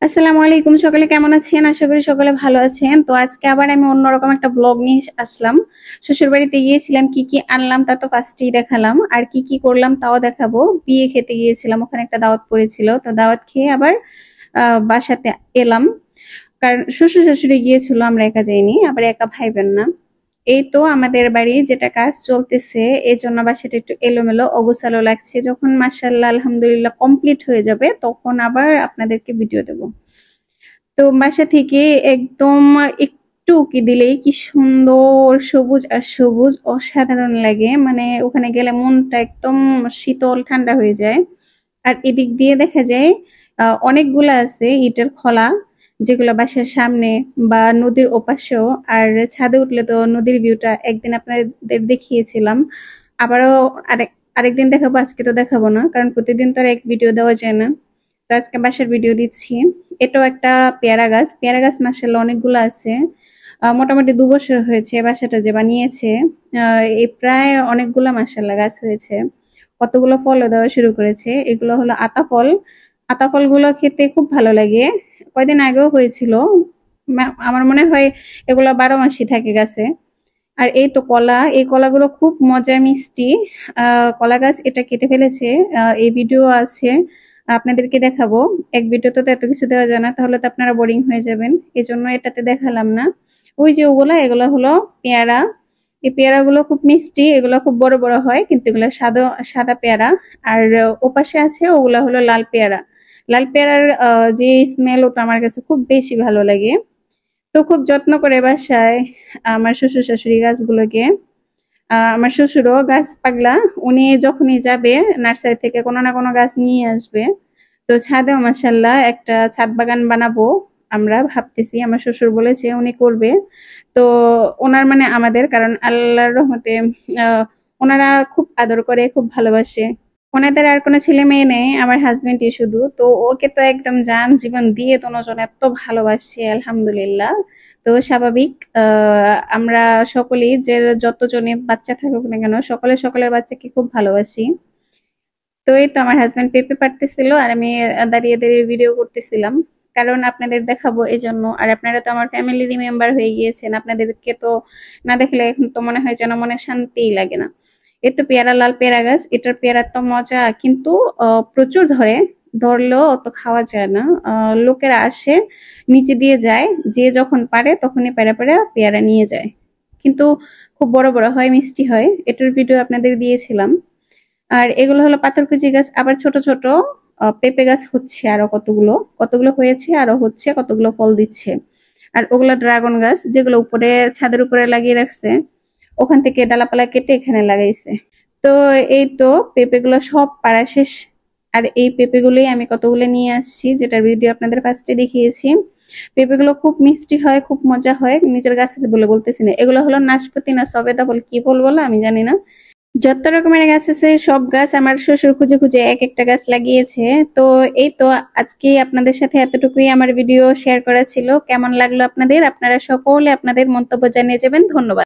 আসসালামু আলাইকুম। সকালে কেমন আছেন? আশা করি সকলে ভালো আছেন। তো আজকে আবার আমি অন্যরকম একটা ব্লগ নিয়ে আসলাম। শ্বশুর বাড়িতে গিয়েছিলাম, কি কি আনলাম তা তো ফার্স্টেই দেখালাম, আর কি কি করলাম তাও দেখাবো। বিয়ে খেতে গিয়েছিলাম, ওখানে একটা দাওয়াত পড়েছিল, তো দাওয়াত খেয়ে আবার বাসাতে এলাম। কারণ শ্বশুর শাশুড়ি গিয়েছিল, আমরা একা যাইনি, আবার একা ভাইবেন না। এই তো আমাদের বাড়ি যেটা কাজ চলতেছে, এই জন্য বাসাটা একটু এলোমেলো অগোছালো লাগছে। যখন মাশাআল্লাহ আলহামদুলিল্লাহ কমপ্লিট হয়ে যাবে তখন আবার আপনাদেরকে ভিডিও দেব। তো বাসা থেকে একদম একটু উকি দিলেই কি সুন্দর সবুজ আর সবুজ, অসাধারণ লাগে। মানে ওখানে গেলে মনটা একদম শীতল ঠান্ডা হয়ে যায়। আর এদিক দিয়ে দেখা যায় অনেকগুলা আছে ইটের খলা, যেগুলো বাসার সামনে বা নদীর ওপাশেও। আর ছাদে উঠলে তো নদীর ভিউটা একদিন আপনাদের দেখিয়েছিলাম, আবারও আরেক আরেকদিন দেখাবো। আজকে তো দেখাবো না, কারণ প্রতিদিন তো আর এক ভিডিও দেওয়া যায় না। তো আজকে বাসার ভিডিও দিচ্ছি। এটাও একটা পেয়ারা গাছ। পেয়ারা গাছ মাসাল্লাহ অনেকগুলো আছে। মোটামুটি 2 বছর হয়েছে বাসাটা যে বানিয়েছে। এই প্রায় অনেকগুলা মাসাল্লাহ গাছ হয়েছে। কতগুলো ফলও দেওয়া শুরু করেছে। এগুলো হলো আতা ফল। আতা ফলগুলো খেতে খুব ভালো লাগে। কয়দিন আগেও হয়েছিল। আমার মনে হয় এগুলো 12 মাসই থাকে গাছে। আর এই তো কলা, এই কলাগুলো খুব মজা মিষ্টি। কলা গাছ এটা কেটে ফেলেছে। এই ভিডিও আছে, আপনাদেরকে দেখাবো। এক ভিডিওতে তো এত কিছু দেওয়া যায় না, তাহলে তো আপনারা বোরিং হয়ে যাবেন, এজন্য এটাতে দেখালাম না। ওই যে ওগুলা, এগুলো হলো পেয়ারা। এই পেয়ারাগুলো খুব মিষ্টি, এগুলো খুব বড় বড় হয়, কিন্তু এগুলো সাদা সাদা পেয়ারা। আর ওপাশে আছে ওগুলা হলো লাল পেয়ারা। লাল পেয়ারার যে স্মেল, ওটা আমার কাছে খুব বেশি ভালো লাগে। তো খুব যত্ন করে বাসায় আমার শ্বশুর শাশুড়ি গাছগুলোকে। আমার শ্বশুরও গাছ পাগলা। উনি যখনই যাবে নার্সারি থেকে কোনো না কোনো গাছ নিয়ে আসবে। তো ছাদেও মাসাল্লাহ একটা ছাদ বাগান বানাবো আমরা ভাবতেছি। আমার শ্বশুর বলেছে উনি করবে। তো ওনার মানে আমাদের, কারণ আল্লাহর রহমতে আহ ওনারা খুব আদর করে, খুব ভালোবাসে। ওনাদের আর কোনো ছেলে মেয়ে নেই, আমার হাজবেন্ডই শুধু। তো ওকে তো একদম জান জীবন দিয়ে দুজন এত ভালোবাসে আলহামদুলিল্লাহ। তো স্বাভাবিক, আমরা সকলেই যে যতজনে বাচ্চা থাকুক না কেন, সকলে সকলের বাচ্চাকে খুব ভালোবাসি। তো এই তো আমার হাজবেন্ড পেঁপে পাড়তেছিল, আর আমি দাঁড়িয়ে দাঁড়িয়ে ভিডিও করতেছিলাম, কারণ আপনাদের দেখাবো এই জন্য। আর আপনারা তো আমার ফ্যামিলি মেম্বার হয়ে গিয়েছেন, আপনাদেরকে তো না দেখলে এখন তো মনে হয় যেন মনে শান্তিই লাগে না। এই তো পেয়ারা, লাল পেয়ারা গাছ। এটার পেয়ারা তো মজা, কিন্তু প্রচুর ধরে। ধরলেও অত খাওয়া যায় না। লোকেরা আসে, নিচে দিয়ে যায়, যে যখন পারে তখনই পেড়া পেড়া পেয়ারা নিয়ে যায়। কিন্তু খুব বড় বড় হয়, মিষ্টি হয়। এটার ভিডিও আপনাদের দিয়েছিলাম। আর এগুলো হলো পাথরকুচি গাছ। আবার ছোট ছোট পেঁপে গাছ হচ্ছে, আরো কতগুলো কতগুলো হয়েছে, আরো হচ্ছে, কতগুলো ফল দিচ্ছে। আর ওগুলো ড্রাগন গাছ, যেগুলো উপরে ছাদের উপরে লাগিয়ে রাখছে, ওখান থেকে ডালাপালা কেটে এখানে লাগাইছে। তো এই তো পেঁপেগুলো সব পাড়া শেষ। আর এই পেঁপেগুলোই আমি কতগুলো নিয়ে আসছি, যেটার ভিডিও আপনাদের ফার্স্টে দেখিয়েছি। পেঁপেগুলো খুব মিষ্টি হয়, খুব মজা হয়। নিজের গাছে বলে বলতেছি না, এগুলো হলো নাশপাতি না সবেদা বল কি বল বলো আমি জানি না। যত রকমের গাছ আছে সব গাছ আমার শ্বশুর খুঁজে খুঁজে এক একটা গাছ লাগিয়েছে। তো এই তো আজকে আপনাদের সাথে এতটুকুই আমার ভিডিও শেয়ার করা ছিল। কেমন লাগলো আপনাদের? আপনারা সকলে আপনাদের মন্তব্য জানিয়ে যাবেন। ধন্যবাদ।